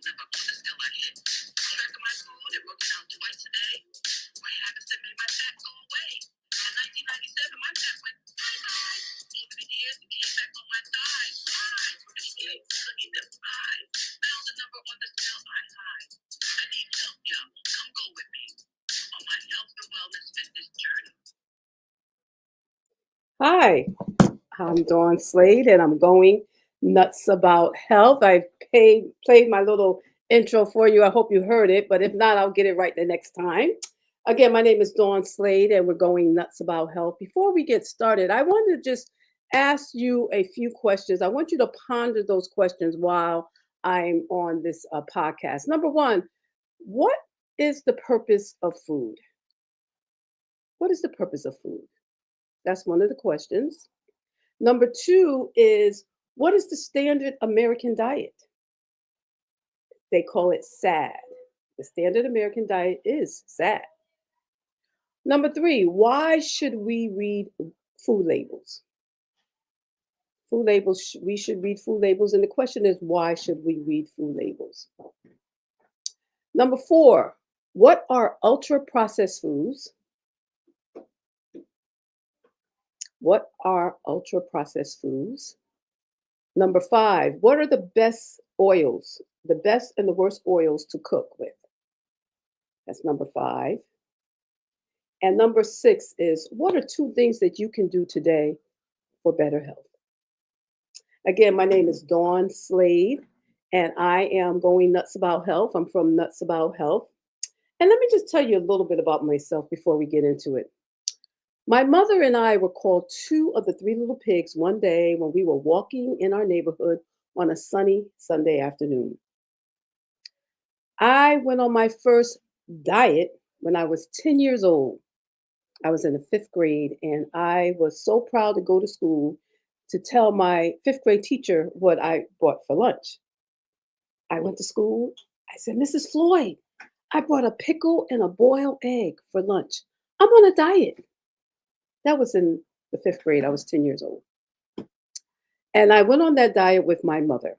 live up to the skill I hit. Tracking my food and working out twice a day. What happens that made my fat go away? In 1997, my fat went bye-bye. Over the years, it came back on my thighs. Thighs, pretty kids, look at them thighs. Now the number on the scale I hide. I need help, y'all. Come go with me on my health and wellness fitness journey. Hi, I'm Dawn Slade, and I'm going nuts about health. I played my little intro for you. I hope you heard it, but if not, I'll get it right the next time. Again, my name is Dawn Slade, and we're going nuts about health. Before we get started, I want to just ask you a few questions. I want you to ponder those questions while I'm on this podcast. Number one, what is the purpose of food? What is the purpose of food? That's one of the questions. Number two is, what is the standard American diet? They call it SAD. The standard American diet is SAD. Number three, why should we read food labels? Food labels, we should read food labels. And the question is, why should we read food labels? Number four, what are ultra processed foods? What are ultra processed foods? Number five, what are the best oils, the best and the worst oils to cook with? That's number five. And number six is, what are two things that you can do today for better health? Again, my name is Dawn Slade, and I am going nuts about health. I'm from Nuts About Health. And let me just tell you a little bit about myself before we get into it. My mother and I were called two of the three little pigs one day when we were walking in our neighborhood on a sunny Sunday afternoon. I went on my first diet when I was 10 years old. I was in the fifth grade, and I was so proud to go to school to tell my fifth grade teacher what I bought for lunch. I went to school. I said, Mrs. Floyd, I brought a pickle and a boiled egg for lunch. I'm on a diet. That was in the fifth grade. I was 10 years old. And I went on that diet with my mother.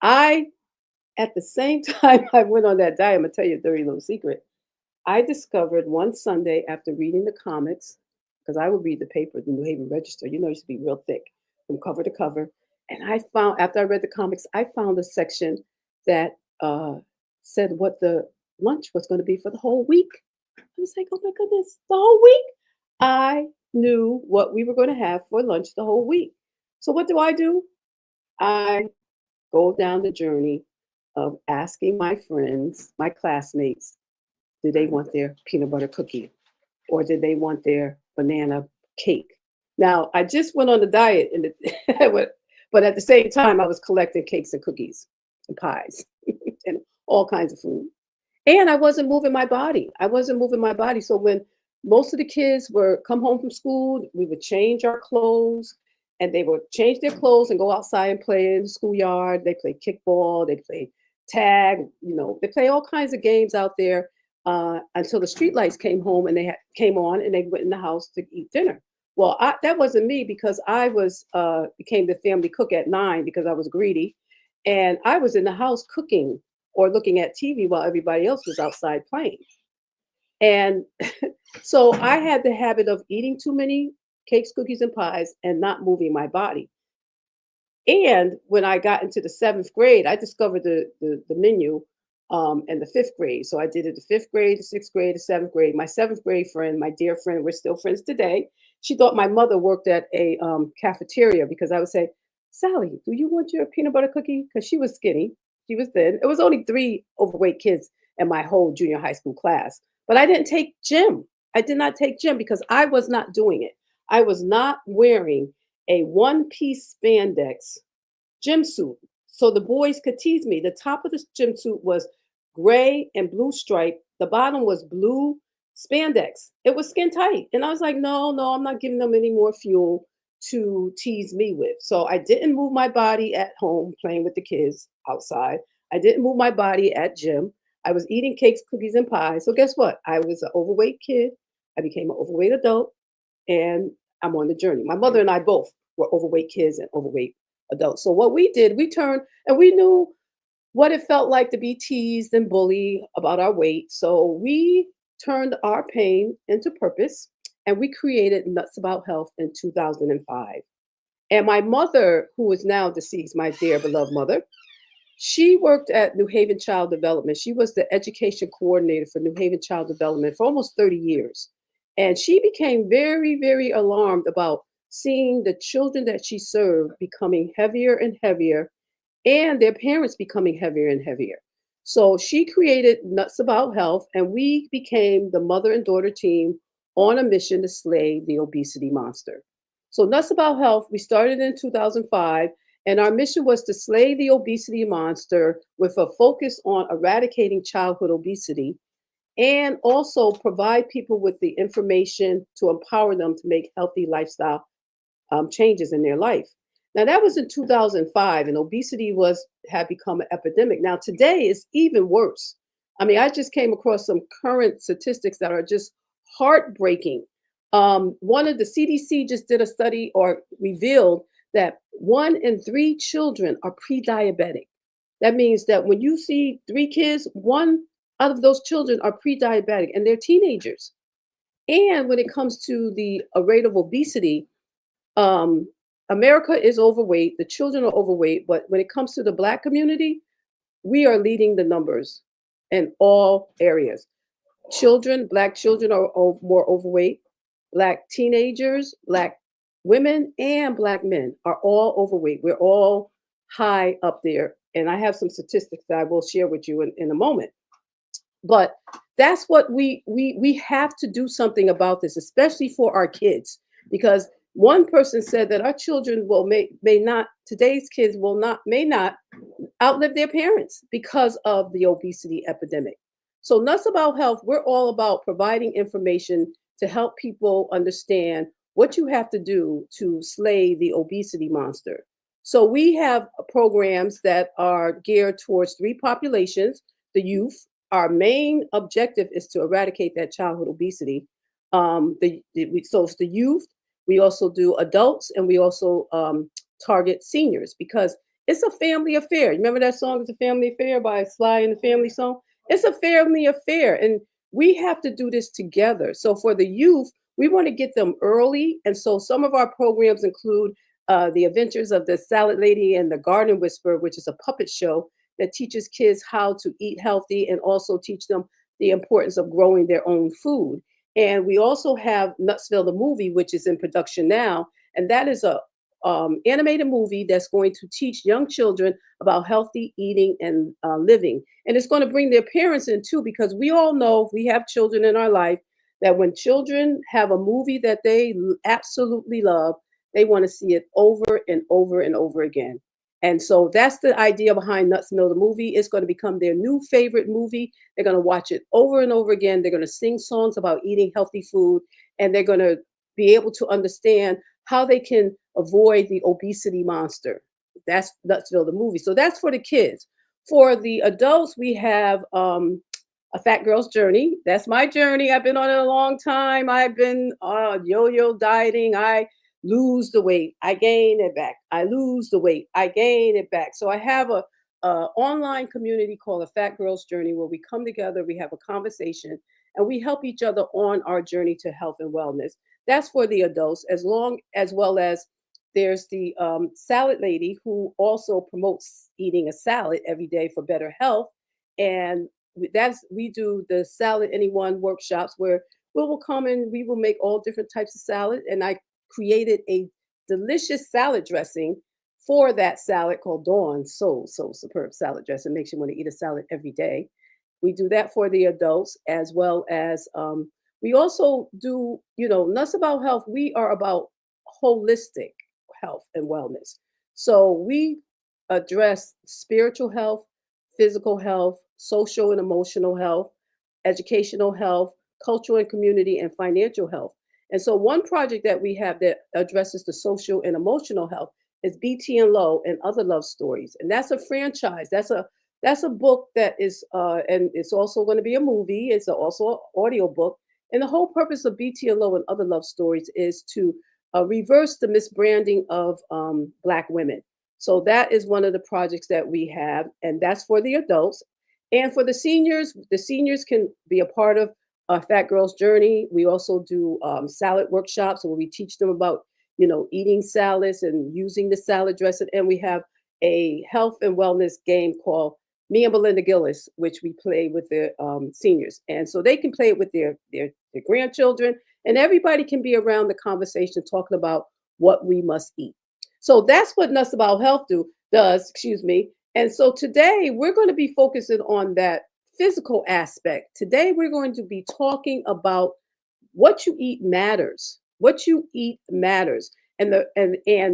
At the same time I went on that diet, I'm going to tell you a dirty little secret. I discovered one Sunday after reading the comics, because I would read the paper, the New Haven Register, it used to be real thick from cover to cover. And I found, after I read the comics, I found a section that said what the lunch was going to be for the whole week. I was like, oh my goodness, the whole week? I knew what we were going to have for lunch the whole week. So what do? I go down the journey of asking my friends, my classmates, do they want their peanut butter cookie or did they want their banana cake? Now, I just went on the diet, but at the same time, I was collecting cakes and cookies and pies and all kinds of food. And I wasn't moving my body. So when most of the kids were come home from school, we would change our clothes, and they would change their clothes and go outside and play in the schoolyard. They play kickball, they play tag, they play all kinds of games out there until the streetlights came home and came on, and they went in the house to eat dinner. Well, that wasn't me, because I became the family cook at 9 because I was greedy, and I was in the house cooking or looking at TV while everybody else was outside playing. And so I had the habit of eating too many cakes, cookies, and pies and not moving my body. And when I got into the seventh grade, I discovered the menu in the fifth grade. So I did it the fifth grade, the sixth grade, the seventh grade. My seventh grade friend, my dear friend, we're still friends today. She thought my mother worked at a cafeteria, because I would say, Sally, do you want your peanut butter cookie? Because she was skinny. She was thin. It was only 3 overweight kids in my whole junior high school class. But I didn't take gym. I did not take gym because I was not doing it. I was not wearing a one-piece spandex gym suit so the boys could tease me. The top of the gym suit was gray and blue stripe. The bottom was blue spandex. It was skin tight. And I was like, no, I'm not giving them any more fuel to tease me with. So I didn't move my body at home playing with the kids outside. I didn't move my body at gym. I was eating cakes, cookies, and pies. So guess what? I was an overweight kid. I became an overweight adult, and I'm on the journey. My mother and I both were overweight kids and overweight adults. So what we did, we turned, and we knew what it felt like to be teased and bullied about our weight. So we turned our pain into purpose and we created Nuts About Health in 2005. And my mother, who is now deceased, my dear beloved mother, she worked at New Haven Child Development. She was the education coordinator for New Haven Child Development for almost 30 years. And she became very, very alarmed about seeing the children that she served becoming heavier and heavier and their parents becoming heavier and heavier. So she created Nuts About Health, and we became the mother and daughter team on a mission to slay the obesity monster. So, Nuts About Health, we started in 2005, and our mission was to slay the obesity monster with a focus on eradicating childhood obesity and also provide people with the information to empower them to make healthy lifestyle changes in their life. Now that was in 2005, and obesity was had become an epidemic. Now today is even worse. I mean, I just came across some current statistics that are just heartbreaking. One of the CDC just did a study or revealed that 1 in 3 children are pre-diabetic. That means that when you see 3 kids, one out of those children are pre-diabetic, and they're teenagers. And when it comes to the rate of obesity, um, America is overweight. The children are overweight, but when it comes to the Black community, we are leading the numbers in all areas. Black children are more overweight. Black teenagers, Black women, and Black men are all overweight. We're all high up there. And I have some statistics that I will share with you in a moment. But that's what we have to do something about this, especially for our kids, because one person said that our children may not today's kids will not may not outlive their parents because of the obesity epidemic. So Nuts About Health, we're all about providing information to help people understand what you have to do to slay the obesity monster. So we have programs that are geared towards 3 populations: the youth. Our main objective is to eradicate that childhood obesity. So it's the youth. We also do adults, and we also target seniors because it's a family affair. Remember that song, "It's a Family Affair" by Slade and the Family Song? It's a family affair, and we have to do this together. So for the youth, we want to get them early, and so some of our programs include the Adventures of the Salad Lady and the Garden Whisperer, which is a puppet show that teaches kids how to eat healthy and also teach them the importance of growing their own food. And we also have Nutsville the movie, which is in production now, and that is a animated movie that's going to teach young children about healthy eating and living. And it's going to bring their parents in too, because we all know, if we have children in our life, that when children have a movie that they absolutely love, they want to see it over and over and over again. And so that's the idea behind Nutsville the movie. It's going to become their new favorite movie. They're going to watch it over and over again. They're going to sing songs about eating healthy food, and they're going to be able to understand how they can avoid the obesity monster. That's Nutsville the movie. So that's for the kids. For the adults, we have A Fat Girl's Journey. That's my journey. I've been on it a long time. I've been yo-yo dieting. I lose the weight, I gain it back. I lose the weight, I gain it back. So I have a online community called A Fat Girl's Journey, where we come together, we have a conversation, and we help each other on our journey to health and wellness. That's for the adults, as well as there's the salad lady, who also promotes eating a salad every day for better health. And we do the Salad Anyone workshops, where we will come and we will make all different types of salad. And I created a delicious salad dressing for that salad called Dawn. So superb salad dressing. Makes you want to eat a salad every day. We do that for the adults, as well as we also do, Nuts About Health. We are about holistic health and wellness. So we address spiritual health, physical health, social and emotional health, educational health, cultural and community, and financial health. And so one project that we have that addresses the social and emotional health is BT and Low and Other Love Stories. And that's a franchise. That's a book that is and it's also going to be a movie. It's also an audio book. And the whole purpose of BT and Low and Other Love Stories is to reverse the misbranding of Black women. So that is one of the projects that we have, and that's for the adults. And for the seniors can be a part of Fat Girls Journey. We also do salad workshops where we teach them about, eating salads and using the salad dressing. And we have a health and wellness game called Me and Belinda Gillis, which we play with the seniors. And so they can play it with their grandchildren, and everybody can be around the conversation talking about what we must eat. So that's what Nuts About Health does, excuse me. And so today we're going to be focusing on that physical aspect. Today we're going to be talking about what you eat matters. What you eat matters. And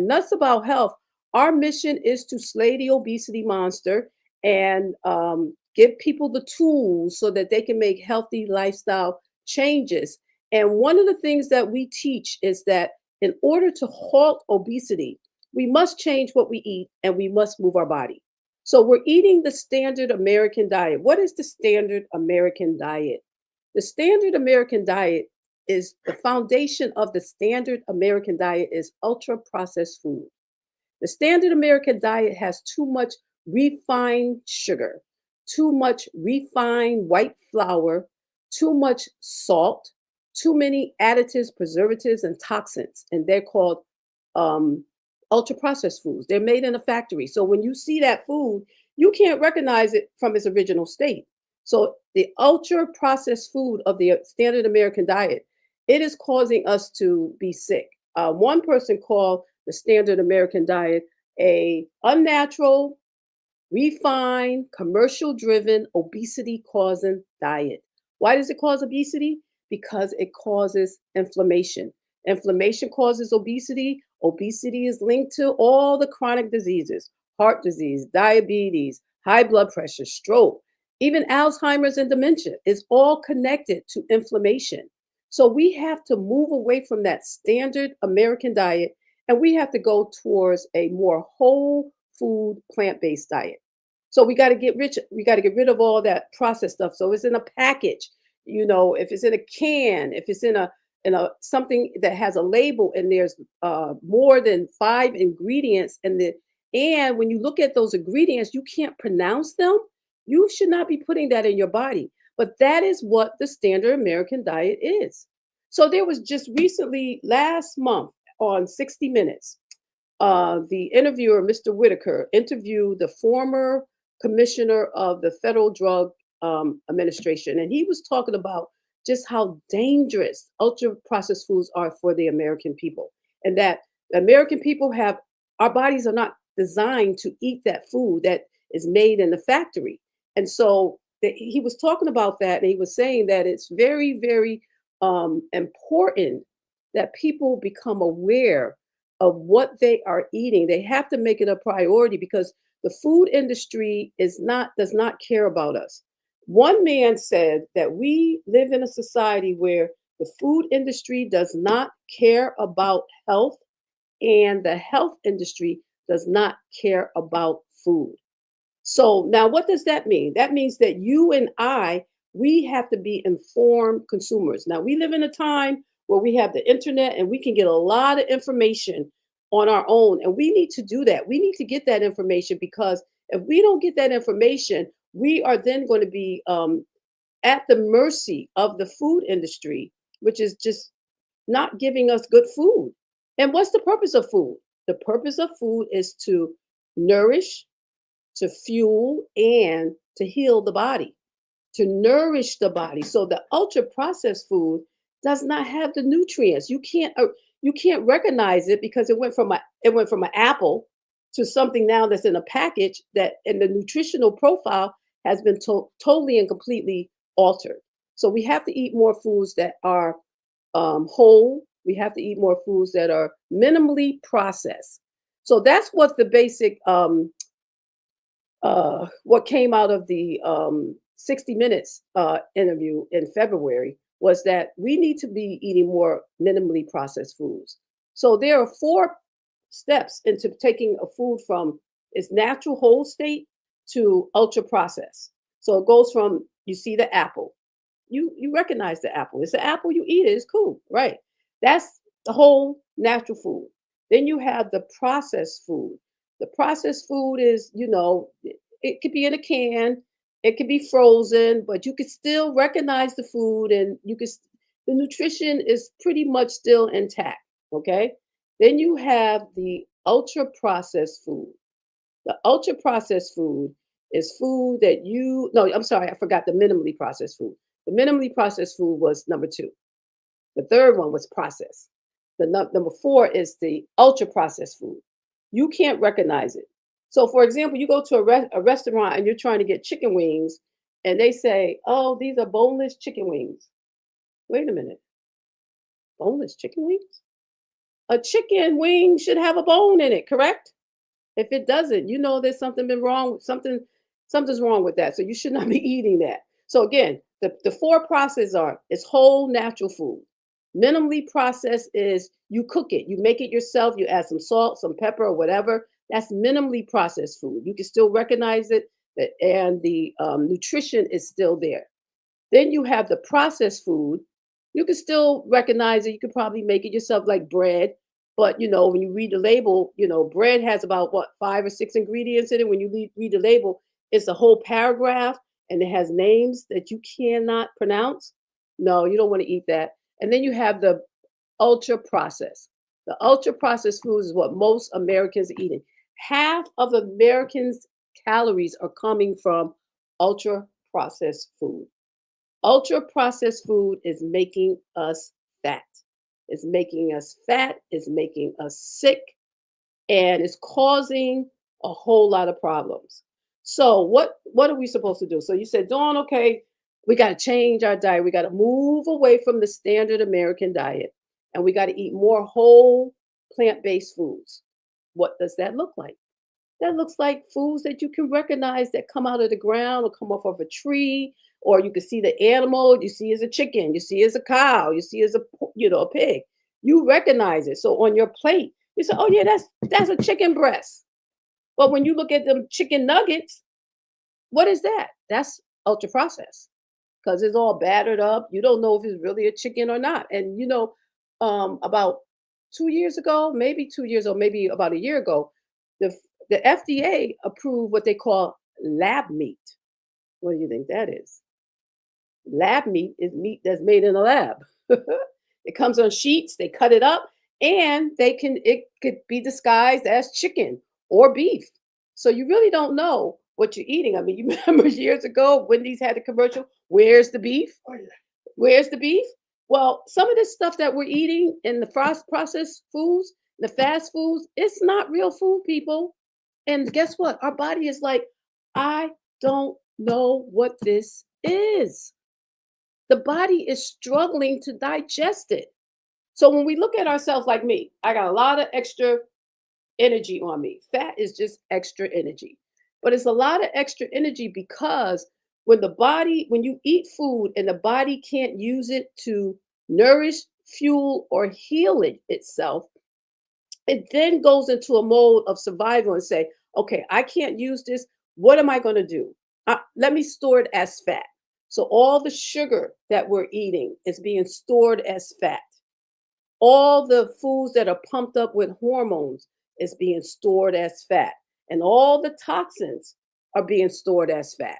Nuts About Health, our mission is to slay the obesity monster and give people the tools so that they can make healthy lifestyle changes. And one of the things that we teach is that in order to halt obesity, we must change what we eat and we must move our body. So we're eating the standard American diet. What is the standard American diet? The standard American diet is the foundation of the standard American diet is ultra processed food. The standard American diet has too much refined sugar, too much refined white flour, too much salt, too many additives, preservatives, and toxins. And they're called um, ultra processed foods. They're made in a factory. So when you see that food, you can't recognize it from its original state. So the ultra processed food of the standard American diet, it is causing us to be sick. One person called the standard American diet a unnatural, refined, commercial driven, obesity causing diet. Why does it cause obesity? Because it causes inflammation. Inflammation causes obesity. Obesity is linked to all the chronic diseases, heart disease, diabetes, high blood pressure, stroke, even Alzheimer's and dementia is all connected to inflammation. So we have to move away from that standard American diet and we have to go towards a more whole food plant-based diet. So we got to get rid of all that processed stuff. So it's in a package, if it's in a can, if it's in a something that has a label and there's more than 5 ingredients and when you look at those ingredients, you can't pronounce them. You should not be putting that in your body. But that is what the standard American diet is. So there was just recently last month on 60 Minutes, the interviewer, Mr. Whitaker, interviewed the former commissioner of the Federal Drug Administration, and he was talking about just how dangerous ultra processed foods are for the American people, and that the American people have our bodies are not designed to eat that food that is made in the factory, and so he was talking about that, and he was saying that it's very, very important that people become aware of what they are eating. They have to make it a priority because the food industry does not care about us. One man said that we live in a society where the food industry does not care about health and the health industry does not care about food. So now what does that mean? That means that you and I, we have to be informed consumers. Now we live in a time where we have the internet and we can get a lot of information on our own. And we need to do that. We need to get that information because if we don't get that information, we are then going to be at the mercy of the food industry, which is just not giving us good food. And what's the purpose of food? The purpose of food is to nourish, to fuel, and to heal the body, to nourish the body. So the ultra processed food does not have the nutrients. You can't recognize it because it went from an apple to something now that's in a package that and the nutritional profile has been totally and completely altered. So we have to eat more foods that are whole. We have to eat more foods that are minimally processed. So that's what the basic what came out of the 60 Minutes interview in February was that we need to be eating more minimally processed foods. So there are 4 steps into taking a food from its natural whole state to ultra processed. So it goes from you see the apple, you recognize the apple. It's an apple, you eat it, it's cool, right? That's the whole natural food. Then you have the processed food. The processed food is, it could be in a can, it could be frozen, but you could still recognize the food, and the nutrition is pretty much still intact. Okay. Then you have the ultra processed food. The ultra processed food is food that no, I'm sorry, I forgot the minimally processed food. The minimally processed food was number two. The third one was processed. Number four is the ultra processed food. You can't recognize it. So, for example, you go to a restaurant and you're trying to get chicken wings, and they say, "Oh, these are boneless chicken wings." Wait a minute, boneless chicken wings? A chicken wing should have a bone in it, correct? If it doesn't, there's something been wrong. Something's wrong with that. So you should not be eating that. So again, the four processes are: it's whole natural food. Minimally processed is you cook it, you make it yourself, you add some salt, some pepper, or whatever. That's minimally processed food. You can still recognize it, and the nutrition is still there. Then you have the processed food. You can still recognize it. You could probably make it yourself, like bread. But when you read the label, bread has about what, five or six ingredients in it. When you read the label, it's a whole paragraph and it has names that you cannot pronounce. No, you don't want to eat that. And then you have the ultra processed. The ultra processed foods is what most Americans are eating. Half of Americans' calories are coming from ultra processed food. Ultra processed food is making us fat. It's making us fat, it's making us sick, and it's causing a whole lot of problems. So what are we supposed to do? So you said, Dawn, okay, we got to change our diet. We got to move away from the standard American diet, and we got to eat more whole plant-based foods. What does that look like? That looks like foods that you can recognize that come out of the ground or come off of a tree, or you can see the animal. You see as a chicken, you see as a cow, you see as a pig. You recognize it. So on your plate, you say, "Oh yeah, that's a chicken breast." But when you look at them chicken nuggets, what is that? That's ultra processed because it's all battered up. You don't know if it's really a chicken or not. And about 2 years ago, maybe 2 years or maybe about a year ago, the the FDA approved what they call lab meat. What do you think that is? Lab meat is meat that's made in a lab. It comes on sheets, they cut it up, and it could be disguised as chicken or beef. So you really don't know what you're eating. I mean, you remember years ago, Wendy's had a commercial, "Where's the beef? Oh yeah. Where's the beef?" Well, some of this stuff that we're eating in the processed foods, the fast foods, it's not real food, people. And guess what? Our body is like, "I don't know what this is." The body is struggling to digest it. So when we look at ourselves, like me, I got a lot of extra energy on me. Fat is just extra energy. But it's a lot of extra energy because when you eat food and the body can't use it to nourish, fuel, or heal itself, it then goes into a mode of survival and say, "Okay, I can't use this. What am I going to do? Let me store it as fat." So all the sugar that we're eating is being stored as fat. All the foods that are pumped up with hormones is being stored as fat. And all the toxins are being stored as fat.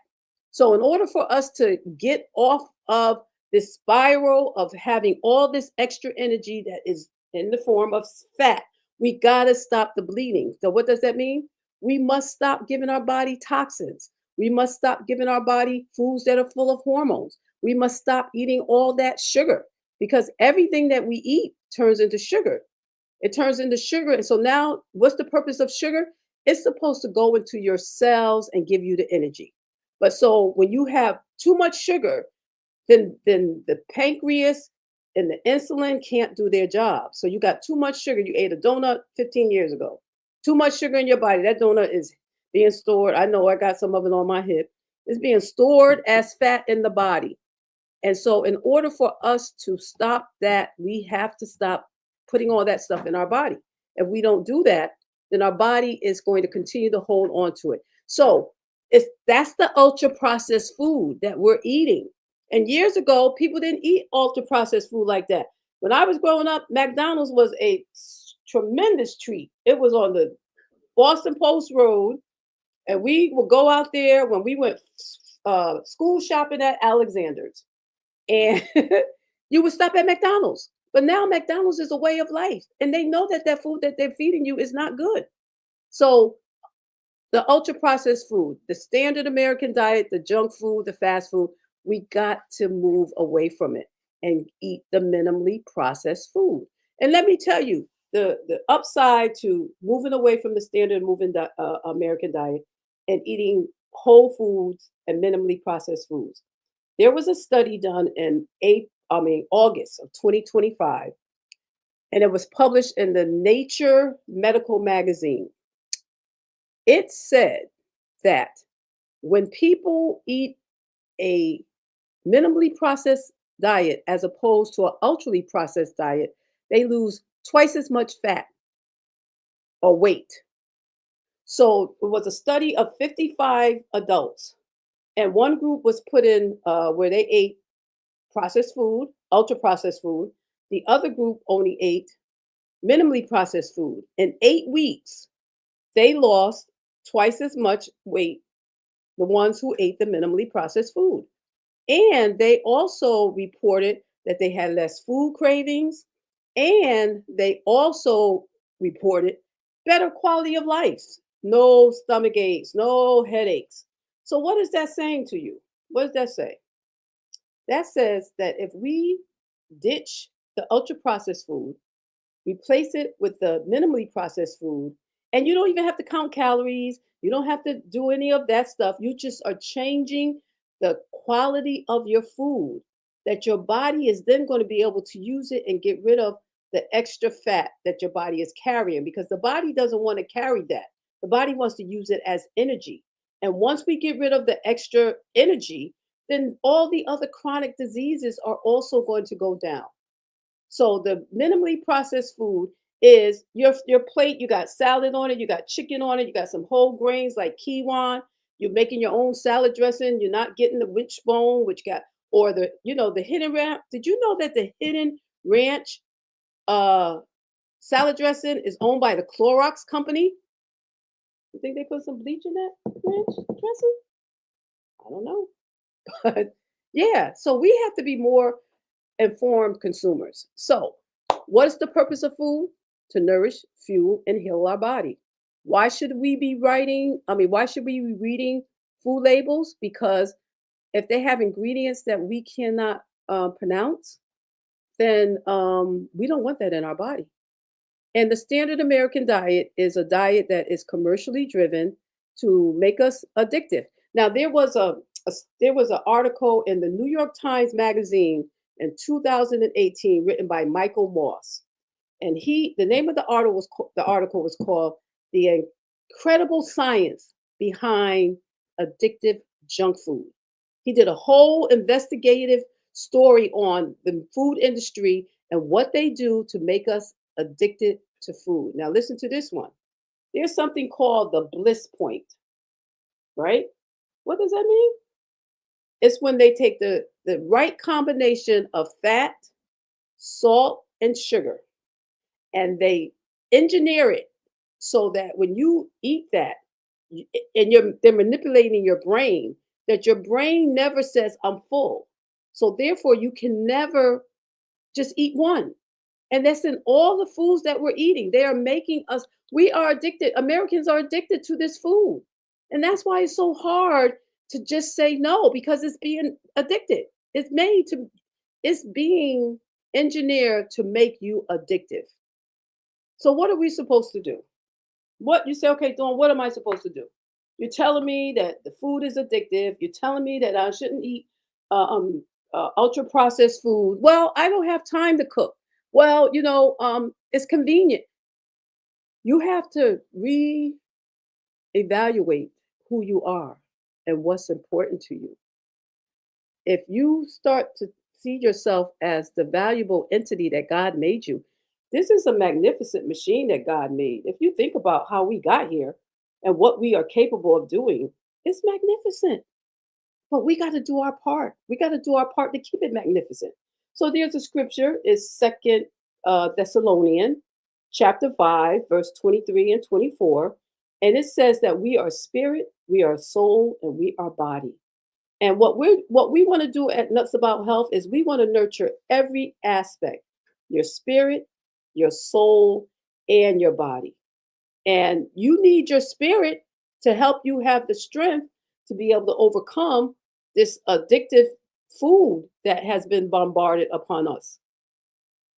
So in order for us to get off of this spiral of having all this extra energy that is in the form of fat, we got to stop the bleeding. So what does that mean? We must stop giving our body toxins. We must stop giving our body foods that are full of hormones. We must stop eating all that sugar because everything that we eat turns into sugar. It turns into sugar. And so now, what's the purpose of sugar? It's supposed to go into your cells and give you the energy. But so when you have too much sugar, then the pancreas and the insulin can't do their job. So you got too much sugar. You ate a donut 15 years ago. Too much sugar in your body. That donut is being stored. I know I got some of it on my hip. It's being stored as fat in the body. And so, in order for us to stop that, we have to stop putting all that stuff in our body. If we don't do that, then our body is going to continue to hold on to it. So, that's the ultra processed food that we're eating. And years ago, people didn't eat ultra processed food like that. When I was growing up, McDonald's was a tremendous treat. It was on the Boston Post Road, and we would go out there when we went school shopping at Alexander's, and you would stop at McDonald's. But now McDonald's is a way of life, and they know that that food that they're feeding you is not good. So the ultra processed food, the standard American diet, the junk food, the fast food, we got to move away from it and eat the minimally processed food. And let me tell you, the upside to moving away from the standard American diet and eating whole foods and minimally processed foods. There was a study done in August of 2025, and it was published in the Nature Medical magazine. It said that when people eat a minimally processed diet as opposed to an ultra processed diet, they lose twice as much fat or weight. So it was a study of 55 adults, and one group was put in where they ate processed food, ultra processed food. The other group only ate minimally processed food. In 8 weeks, they lost twice as much weight, the ones who ate the minimally processed food. And they also reported that they had less food cravings, and they also reported better quality of life. No stomach aches, no headaches. So, what is that saying to you? What does that say? That says that if we ditch the ultra processed food, replace it with the minimally processed food, and you don't even have to count calories, you don't have to do any of that stuff. You just are changing the quality of your food, that your body is then going to be able to use it and get rid of the extra fat that your body is carrying, because the body doesn't want to carry that. The body wants to use it as energy. And once we get rid of the extra energy, then all the other chronic diseases are also going to go down. So the minimally processed food is your plate. You got salad on it, you got chicken on it, you got some whole grains like quinoa. You're making your own salad dressing. You're not getting the wishbone, which got or the hidden ranch. Did you know that the hidden ranch uh, salad dressing is owned by the Clorox company? You think they put some bleach in that ranch dressing? I don't know, but yeah. So we have to be more informed consumers. So, what is the purpose of food? To nourish, fuel, and heal our body. Why should we be why should we be reading food labels? Because if they have ingredients that we cannot pronounce, then we don't want that in our body. And the standard American diet is a diet that is commercially driven to make us addictive. Now, there was an article in the New York Times Magazine in 2018 written by Michael Moss, and the name of the article was called "The Incredible Science Behind Addictive Junk Food." He did a whole investigative story on the food industry and what they do to make us addicted to food. Now, listen to this one. There's something called the bliss point, right? What does that mean? It's when they take the right combination of fat, salt, and sugar, and they engineer it so that when you eat that, they're manipulating your brain, that your brain never says I'm full. So therefore, you can never just eat one. And that's in all the foods that we're eating. They are making us, we are addicted. Americans are addicted to this food. And that's why it's so hard to just say no, because it's being addicted. It's being engineered to make you addictive. So what are we supposed to do? What you say, okay, Dawn, what am I supposed to do? You're telling me that the food is addictive. You're telling me that I shouldn't eat ultra processed food. Well, I don't have time to cook. Well, it's convenient. You have to reevaluate who you are and what's important to you. If you start to see yourself as the valuable entity that God made you, this is a magnificent machine that God made. If you think about how we got here and what we are capable of doing, it's magnificent. But we got to do our part. We got to do our part to keep it magnificent. So there's a scripture, is Second Thessalonian chapter 5, verse 23 and 24. And it says that we are spirit, we are soul, and we are body. And what we want to do at Nuts About Health is we want to nurture every aspect, your spirit, your soul, and your body. And you need your spirit to help you have the strength to be able to overcome this addictive food that has been bombarded upon us.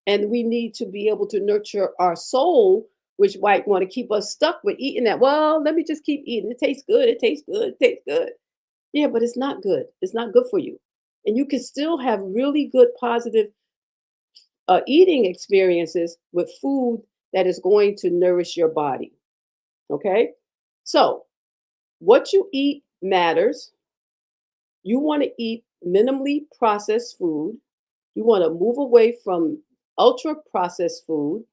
And we need to be able to nurture our soul, which might want to keep us stuck with eating that. Well, let me just keep eating. It tastes good. It tastes good. It tastes good. Yeah, but it's not good. It's not good for you. And you can still have really good, positive eating experiences with food that is going to nourish your body. Okay. So, what you eat matters. You want to eat minimally processed food. You want to move away from ultra processed food.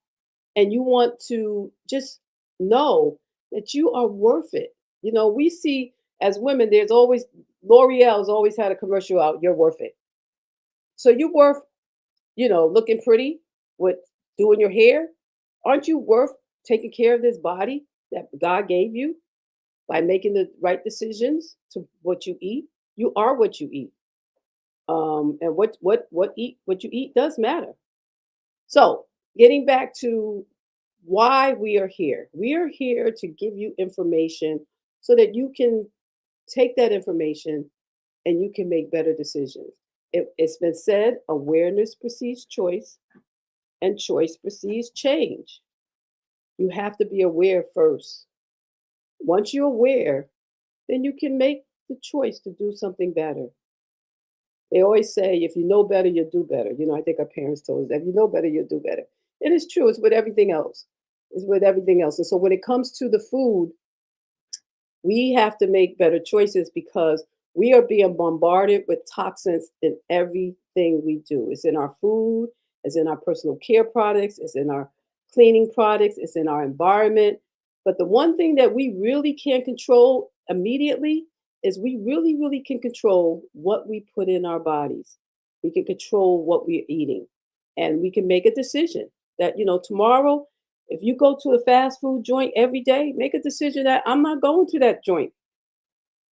And you want to just know that you are worth it. You know, we see as women, there's always, L'Oreal's always had a commercial out, you're worth it. So you're worth, looking pretty with doing your hair. Aren't you worth taking care of this body that God gave you by making the right decisions to what you eat? You are what you eat. And what you eat does matter. So, getting back to why we are here. We are here to give you information so that you can take that information and you can make better decisions. It's been said awareness precedes choice, and choice precedes change. You have to be aware first. Once you're aware, then you can make the choice to do something better. They always say, if you know better, you'll do better. I think our parents told us that if you know better, you'll do better. And it's true, it's with everything else. It's with everything else. And so when it comes to the food, we have to make better choices because we are being bombarded with toxins in everything we do. It's in our food, it's in our personal care products, it's in our cleaning products, it's in our environment. But the one thing that we really can't control immediately is we really, really can control what we put in our bodies. We can control what we're eating. And we can make a decision that, tomorrow, if you go to a fast food joint every day, make a decision that I'm not going to that joint.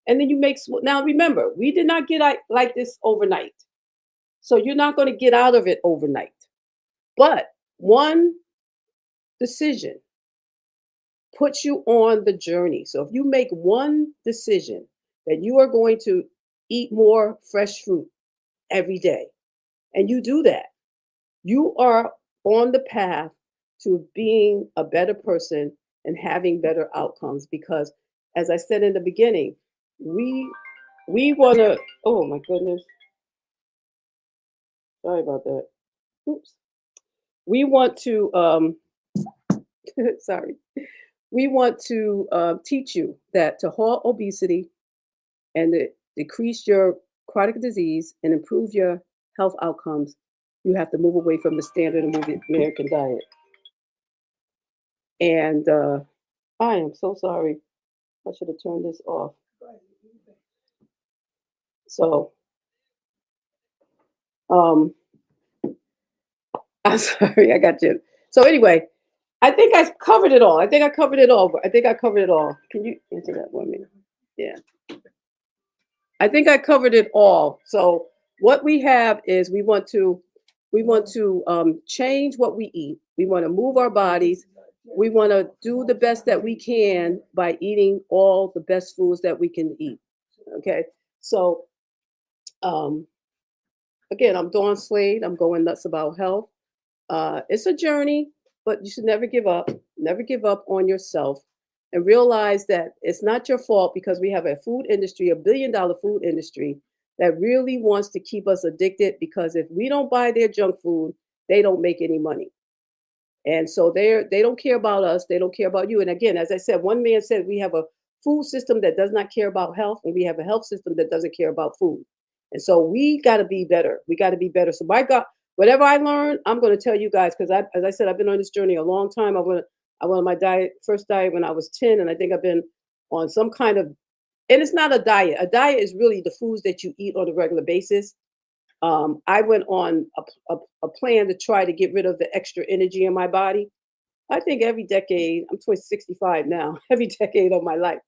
And then you now remember, we did not get like this overnight. So you're not going to get out of it overnight. But one decision puts you on the journey. So if you make one decision that you are going to eat more fresh fruit every day, and you do that, you are on the path to being a better person and having better outcomes because as I said in the beginning, we want to, oh my goodness, sorry about that. Oops. We want to sorry. We want to teach you that to halt obesity and to decrease your chronic disease and improve your health outcomes, you have to move away from the standard American diet. And I am so sorry. I should have turned this off. So, um, I'm sorry, I got you. So anyway, I think I covered it all. I think I covered it all. I think I covered it all. Can you answer that one minute? Yeah. I think I covered it all. So what we have is we want to change what we eat. We want to move our bodies. We want to do the best that we can by eating all the best foods that we can eat. Okay. So um, again, I'm Dawn Slade. I'm going nuts about health. It's a journey, but you should never give up. Never give up on yourself and realize that it's not your fault because we have a food industry, $1 billion food industry that really wants to keep us addicted because if we don't buy their junk food, they don't make any money. And so they don't care about us, they don't care about you. And again, as I said, one man said we have a food system that does not care about health, and we have a health system that doesn't care about food. And so we got to be better. We got to be better. So my God, whatever I learned, I'm going to tell you guys because as I said, I've been on this journey a long time. I went on my first diet when I was 10, and I think I've been on some kind of, and it's not a diet. A diet is really the foods that you eat on a regular basis. I went on a plan to try to get rid of the extra energy in my body. I think every decade, I'm 65 now, every decade of my life.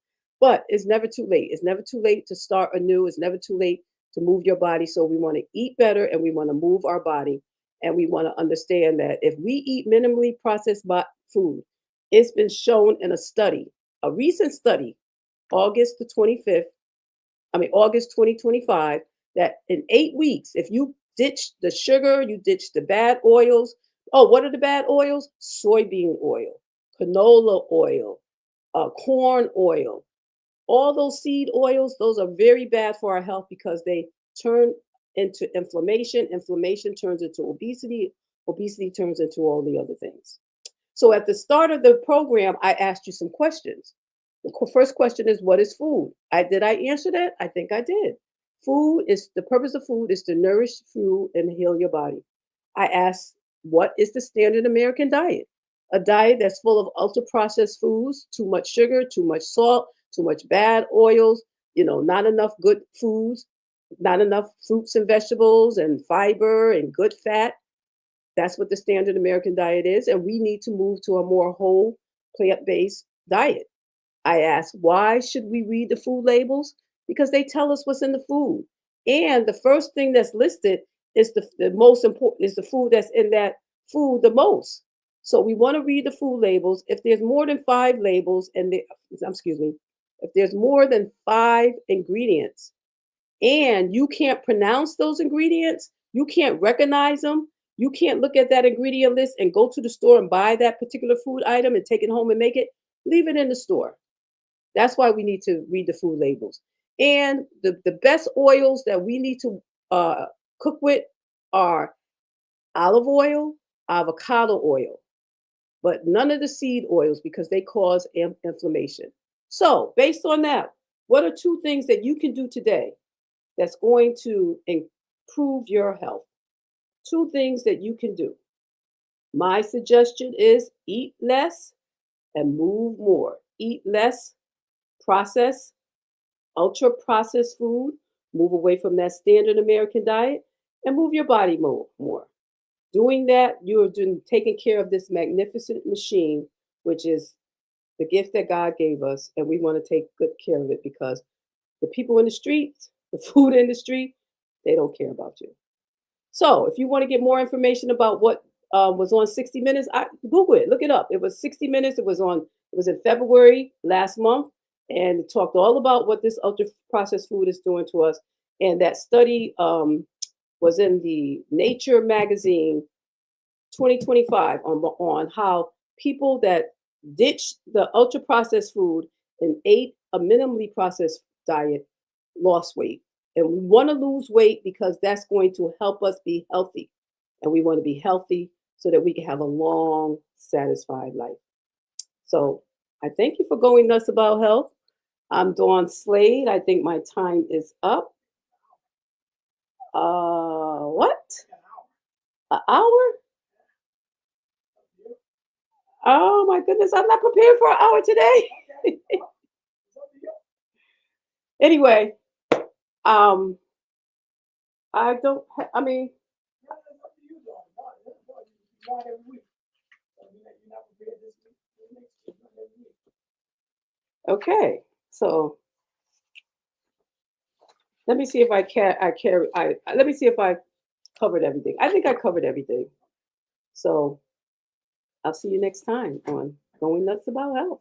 But it's never too late. It's never too late to start anew. It's never too late to move your body. So we want to eat better and we want to move our body. And we want to understand that if we eat minimally processed food, it's been shown in a study, a recent study, August the 25th, August 2025, that in 8 weeks, if you ditch the sugar, you ditch the bad oils. Oh, what are the bad oils? Soybean oil, canola oil, corn oil, all those seed oils, those are very bad for our health because they turn into inflammation. Inflammation turns into obesity. Obesity turns into all the other things. So at the start of the program, I asked you some questions. The first question is, what is food? Did I answer that? I think I did. Food is the purpose of food is to nourish, fuel, and heal your body. I asked, what is the standard American diet? A diet that's full of ultra processed foods, too much sugar, too much salt, too much bad oils, not enough good foods, not enough fruits and vegetables and fiber and good fat. That's what the standard American diet is. And we need to move to a more whole plant based diet. I asked, why should we read the food labels? Because they tell us what's in the food. And the first thing that's listed is the most important, is the food that's in that food the most. So we want to read the food labels. If there's more than five labels and excuse me, if there's more than five ingredients and you can't pronounce those ingredients, you can't recognize them, you can't look at that ingredient list and go to the store and buy that particular food item and take it home and make it, leave it in the store. That's why we need to read the food labels. And the best oils that we need to cook with are olive oil, avocado oil, but none of the seed oils because they cause inflammation. So, based on that, what are two things that you can do today that's going to improve your health? Two things that you can do. My suggestion is eat less and move more. Eat less processed, ultra processed food, move away from that standard American diet, and move your body more. Doing that, you're taking care of this magnificent machine, which is the gift that God gave us, and we want to take good care of it because the people in the streets, the food industry, they don't care about you. So, if you want to get more information about what was on 60 Minutes, Google it, look it up. It was 60 Minutes. It was in February last month, and it talked all about what this ultra processed food is doing to us. And that study was in the Nature magazine 2025 on how people that ditched the ultra processed food and ate a minimally processed diet lost weight. And we want to lose weight because that's going to help us be healthy. And we want to be healthy so that we can have a long, satisfied life. So I thank you for going nuts about health. I'm Dawn Slade. I think my time is up. What? An hour? Oh my goodness, I'm not prepared for an hour today. Anyway, um, I don't. I mean, okay. So let me see if I can. Let me see if I covered everything. I think I covered everything. So I'll see you next time on Going Nuts About Health.